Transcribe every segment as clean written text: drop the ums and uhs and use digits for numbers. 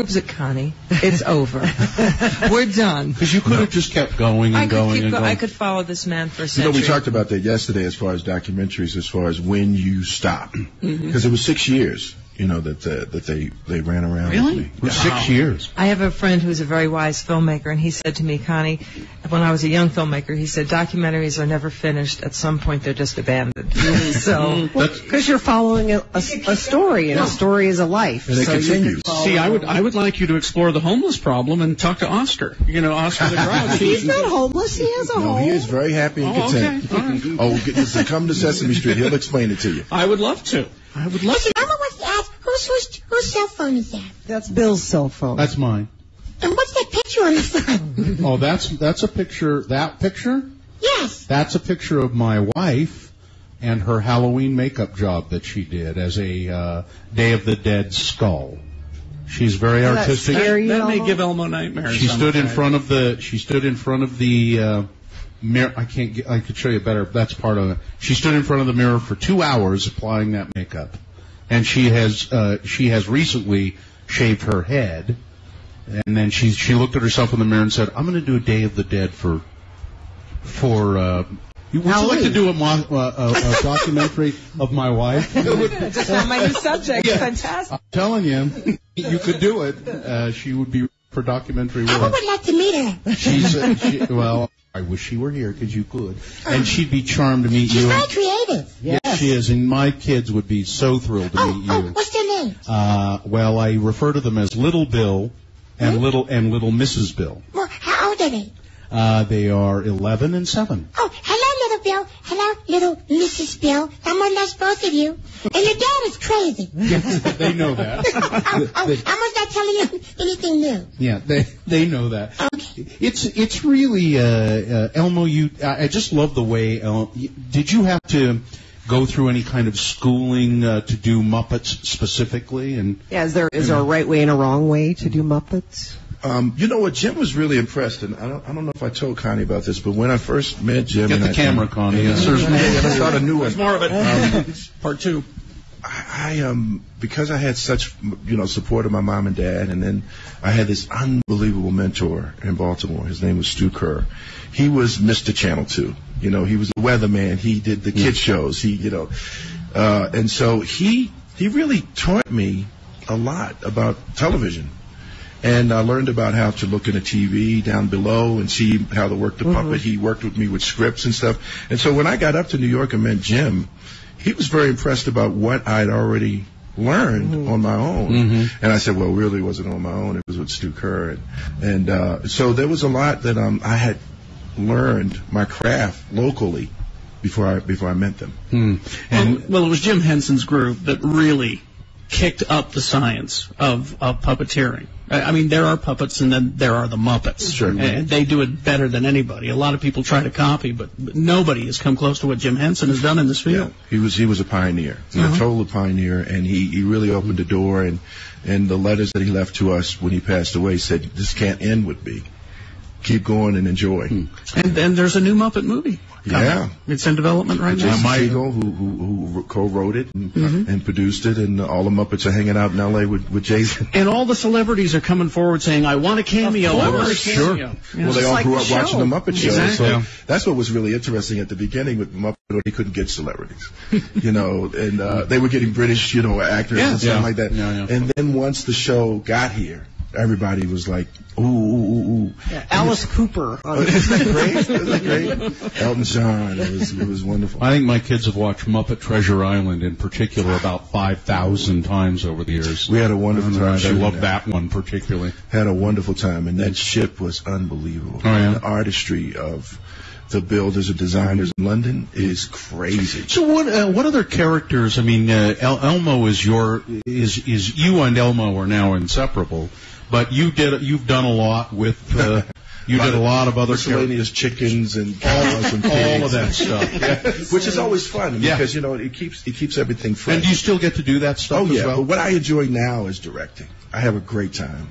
proves it, Connie. It's over. We're done. Because you could have just kept going and going. I could follow this man for a century. We talked about that yesterday as far as documentaries, as far as when you stop. Because it was 6 years, that they ran around with me. It was 6 years. I have a friend who's a very wise filmmaker, and he said to me, Connie, when I was a young filmmaker, he said, documentaries are never finished. At some point, they're just abandoned. So, because you're following a story, and a story is a life. And it continues. See, I would like you to explore the homeless problem and talk to Oscar. Oscar the Grouch. He's not homeless. He has a home. No, he is very happy and content. Okay. All right. Come to Sesame Street. He'll explain it to you. I would love to. Listen, Elmo wants to ask, whose cell phone is that? That's Bill's cell phone. That's mine. And what's that picture on the phone? Oh, that's a picture. That picture? Yes. That's a picture of my wife and her Halloween makeup job that she did as a Day of the Dead skull. She's very artistic. That may give Elmo nightmares. She stood in front of the mirror. I could show you better. That's part of it. She stood in front of the mirror for 2 hours applying that makeup, and she has recently shaved her head, and then she looked at herself in the mirror and said, "I'm going to do a Day of the Dead for." Would you like to do a documentary of my wife? Just on my new subject. Yeah. Fantastic. I'm telling you, you could do it. She would be for documentary work. I would like to meet her. Well, I wish she were here because you could. And she'd be charmed to meet you. She's very creative. Yes, she is. And my kids would be so thrilled to meet you. What's their names? Well, I refer to them as Little Bill and Little Mrs. Bill. Well, how old are they? They are 11 and 7. Oh, hello, Little Bill. Hello, Little Mrs. Bill. Someone loves both of you. And your dad is crazy. Yes, they know that. Elmo's not telling you anything new. Yeah, they know that. Okay. It's really Elmo. I just love the way. Did you have to go through any kind of schooling to do Muppets specifically? And is there a right way and a wrong way to do Muppets? You know what? Jim was really impressed, and I don't know if I told Connie about this, but when I first met Jim, get the camera, Connie. Let's start a new one. There's more of it. Part 2. I because I had such support of my mom and dad, and then I had this unbelievable mentor in Baltimore. His name was Stu Kerr. He was Mr. Channel 2. He was a weatherman. He did the kid shows. And so he really taught me a lot about television. And I learned about how to look at a TV down below and see how to work the puppet. He worked with me with scripts and stuff. And so when I got up to New York and met Jim, he was very impressed about what I'd already learned on my own. And I said, well, really it wasn't on my own. It was with Stu Kerr. And so there was a lot that I had learned my craft locally before I met them. Well, it was Jim Henson's group that really kicked up the science of puppeteering. I mean, there are puppets and then there are the Muppets. Sure. And they do it better than anybody. A lot of people try to copy, but nobody has come close to what Jim Henson has done in this field. Yeah. He was a pioneer, a total pioneer, and he really opened the door. And the letters that he left to us when he passed away said, "This can't end with me. Keep going and enjoy." And then there's a new Muppet movie. Yeah. It's in development right now. Jason Segel, who co-wrote it and produced it, and all the Muppets are hanging out in L.A. with Jason. And all the celebrities are coming forward saying, I want a cameo, I want a cameo. Sure. Well, they all grew up watching the Muppet Show. Exactly. So that's what was really interesting at the beginning with Muppet. He couldn't get celebrities, and they were getting British, actors and stuff like that. And then once the show got here, everybody was like, ooh. Yeah, Alice Cooper. Isn't that great? Elton John. It was wonderful. I think my kids have watched Muppet Treasure Island in particular about 5,000 times over the years. We had a wonderful time. I love that one particularly. Had a wonderful time, and that ship was unbelievable. Oh, yeah. The artistry of the builders and designers in London is crazy. So what other characters? I mean, Elmo is you and Elmo are now inseparable. But you've done a lot with, did a lot of other miscellaneous chickens and cows and pigs. All of that stuff. Yeah. Which is always fun because, it keeps everything fresh. And do you still get to do that stuff as well? But what I enjoy now is directing. I have a great time.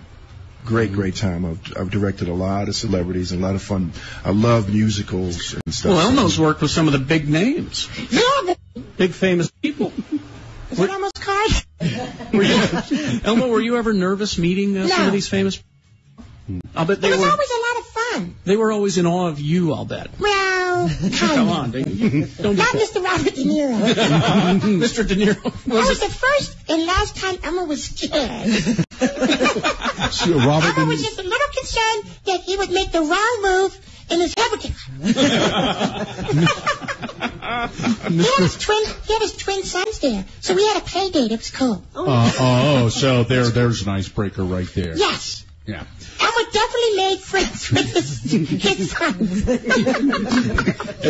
Great time. I've directed a lot of celebrities and a lot of fun. I love musicals and stuff. Well, Elmo's worked with some of the big names. Yeah, big famous people. Is it Elmo's card? Elmo, were you ever nervous meeting some of these famous? I'll bet It they was were. always a lot of fun. They were always in awe of you. I'll bet. Well, Come on, don't not Mr. Robert De Niro. Mr. De Niro. That was the first and last time Elmo was scared. So Robert Elmo was just a little concerned that he would make the wrong move and his head would get He had his twin sons there, so we had a play date. It was cool. So there's an icebreaker right there. Yes. Yeah. Elmo definitely made friends with his sons.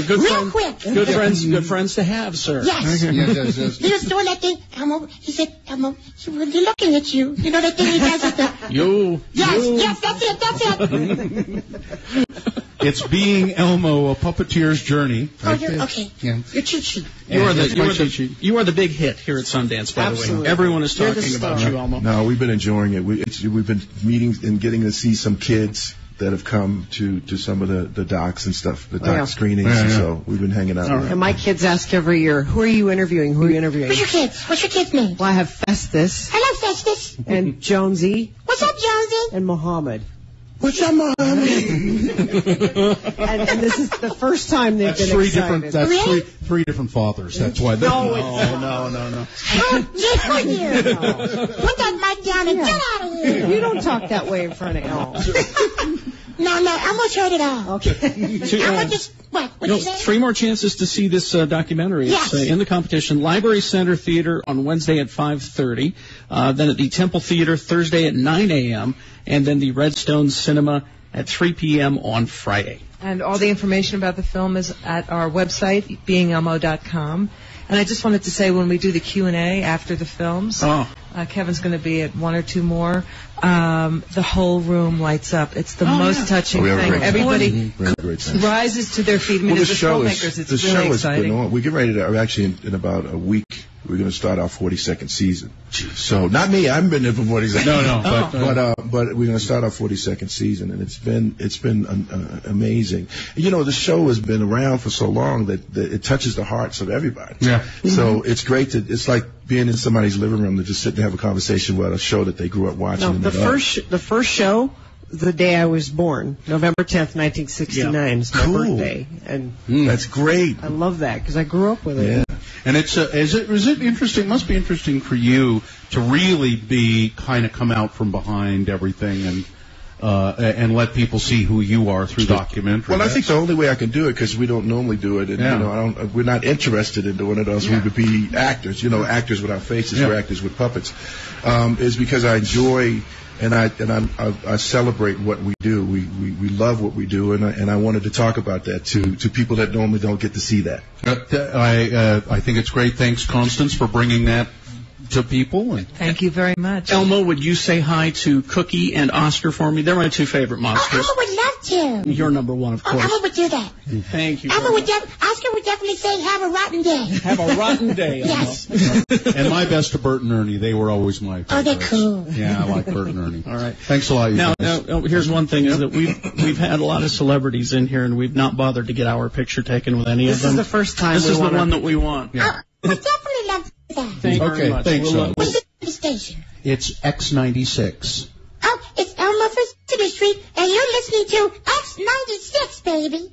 Real quick. Good friends to have, sir. Yes. Yes. He was doing that thing. He said, Elmo, he was looking at you. You know that thing he does at the... Yes, that's it. It's Being Elmo, a puppeteer's journey. Oh, you're okay. Yeah. Your cheat sheet. You are the big hit here at Sundance, by the way. Everyone is talking about you, Elmo. No, we've been enjoying it. We've been meeting and getting to see some kids that have come to some of the docs and stuff, the doc screenings. Yeah. So we've been hanging out. And my kids ask every year, who are you interviewing? Who are you interviewing? What's your kids? What's your kids' name? Well, I have Festus Hello, Festus. and Jonesy What's up, Jonesy? and Mohammed. What's up, Mom? And this is the first time they've been excited. Really? three different fathers. That's why. No. How dare you? Put that mic down and get out of here. You don't talk that way in front of Elmo. No, Elmo's heard it all. Okay. Elmo just, what did you say? 3 more chances to see this documentary. Yes. It's in the competition. Library Center Theater on Wednesday at 5:30. Then at the Temple Theater Thursday at 9 a.m. And then the Redstone Cinema at 3 p.m. on Friday. And all the information about the film is at our website, beingelmo.com. And I just wanted to say, when we do the Q&A after the films, Kevin's going to be at 1 or 2 more. The whole room lights up. It's the most touching thing. Everybody rises to their feet. I mean, as the filmmakers, it's really exciting. We get ready to actually in about a week. We're going to start our 42nd season. So not me. I haven't been there for 40 seconds. But we're going to start our 42nd season, and it's been amazing. You know, the show has been around for so long that it touches the hearts of everybody. Yeah. So it's great it's like being in somebody's living room to just sit and have a conversation about a show that they grew up watching. No, the first show, the day I was born, November 10th, 1969, is my birthday, and that's great. I love that because I grew up with it. Yeah. And is it interesting? Must be interesting for you to really come out from behind everything and let people see who you are through documentary. Well, I think the only way I can do it, because we don't normally do it, and we're not interested in doing it, else we would be actors. Actors without faces, we're actors with puppets. Is because I enjoy. And I celebrate what we do. We love what we do, and I wanted to talk about that to people that normally don't get to see that. I think it's great. Thanks, Constance, for bringing that to people. Thank you very much. Elmo, would you say hi to Cookie and Oscar for me? They're my 2 favorite monsters. Elmo would love to. You're number 1, of course. Elmo would do that. Thank you. Oscar would definitely say, "Have a rotten day." Have a rotten day, Elmo. Yes. And my best to Bert and Ernie. They were always my favorites. Oh, they're cool. Yeah, I like Bert and Ernie. All right. Thanks a lot, you Now, guys. here's one thing, is that we've had a lot of celebrities in here, and we've not bothered to get our picture taken with any of them. This is the first time This is the one that we want. Yeah. I definitely love that. Thank you very much. Thanks. What's the station? It's X96. Oh, it's Elmo for City Street, and you're listening to X96, baby.